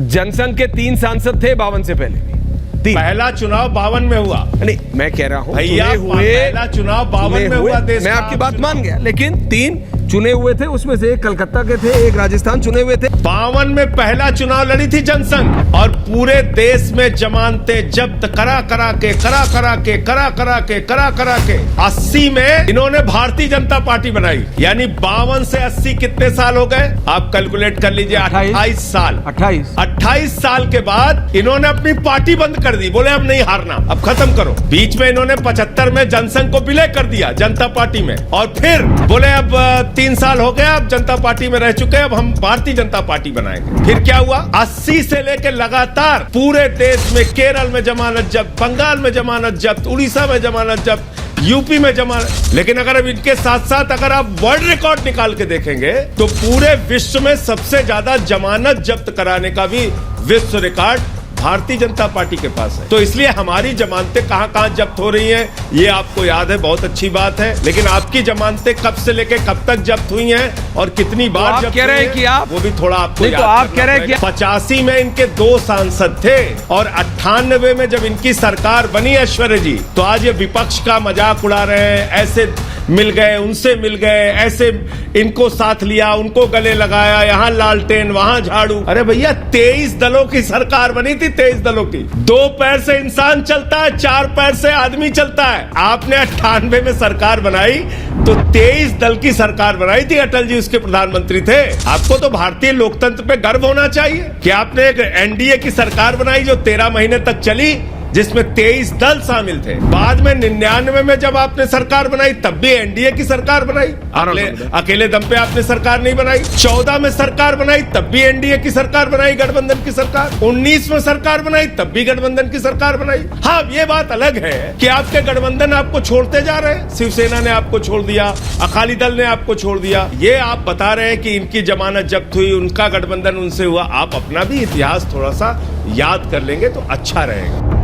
जनसंघ के 3 सांसद थे 52 से पहले। पहला चुनाव 52 में हुआ। नहीं, मैं कह रहा हूं भैया पहला चुनाव 52 में हुआ। देश मैं आपकी बात मान गया, लेकिन 3 चुने हुए थे, उसमें से एक कलकत्ता के थे, एक राजस्थान चुने हुए थे। 52 में पहला चुनाव लड़ी थी जनसंघ, और पूरे देश में जमानतें जब्त करा करा के 80 में इन्होंने भारतीय जनता पार्टी बनाई। यानी 52 से 80 कितने साल हो गए? आप कैलकुलेट कर लीजिए। 28 साल। 28 साल के बाद इन्होंने अपनी पार्टी बंद कर दी। बोले अब नहीं हारना, अब खत्म करो। बीच में इन्होंने 75 में जनसंघ को विलय कर दिया जनता पार्टी में, और फिर बोले अब 3 साल हो गया, अब जनता पार्टी में रह चुके, अब हम भारतीय जनता पार्टी बनाएंगे। फिर क्या हुआ? 80 से लेकर लगातार पूरे देश में केरल में जमानत जब्त, बंगाल में जमानत जब्त, उड़ीसा में जमानत जब्त, यूपी में जमानत। लेकिन अगर अब इनके साथ साथ अगर आप वर्ल्ड रिकॉर्ड निकाल के देखेंगे तो पूरे विश्व में सबसे ज्यादा जमानत जब्त कराने का भी विश्व रिकॉर्ड भारतीय जनता पार्टी के पास है। तो इसलिए हमारी जमानतें कहां कहां जब्त हो रही हैं, ये आपको याद है, बहुत अच्छी बात है। लेकिन आपकी जमानतें कब से लेके कब तक जब्त हुई हैं और कितनी बार जब्त कह रहे हैं कि आप वो भी थोड़ा आपको नहीं, याद तो आप कह रहे हैं कि 85 में इनके 2 सांसद थे, और 98 में जब इनकी सरकार बनी ऐश्वर्य जी, तो आज ये विपक्ष का मजाक उड़ा रहे हैं। ऐसे मिल गए, उनसे मिल गए, ऐसे इनको साथ लिया, उनको गले लगाया, यहाँ लालटेन वहां झाड़ू। अरे भैया 23 दलों की सरकार बनी थी, 23 दलों की। 2 पैर से इंसान चलता है, 4 पैर से आदमी चलता है। आपने 98 में सरकार बनाई तो 23 दल की सरकार बनाई थी, अटल जी उसके प्रधानमंत्री थे। आपको तो भारतीय लोकतंत्र पे गर्व होना चाहिए कि आपने एक एनडीए की सरकार बनाई जो 13 महीने तक चली, जिसमें 23 दल शामिल थे। बाद में 99 में जब आपने सरकार बनाई तब भी एनडीए की सरकार बनाई, अकेले दम पे आपने सरकार नहीं बनाई। 14 में सरकार बनाई तब भी एनडीए की सरकार बनाई, गठबंधन की सरकार। 19 में सरकार बनाई तब भी गठबंधन की सरकार बनाई। हाँ, ये बात अलग है कि आपके गठबंधन आपको छोड़ते जा रहे हैं। शिवसेना ने आपको छोड़ दिया, अकाली दल ने आपको छोड़ दिया। ये आप बता रहे हैं कि इनकी जमानत जब्त हुई, उनका गठबंधन उनसे हुआ। आप अपना भी इतिहास थोड़ा सा याद कर लेंगे तो अच्छा रहेगा।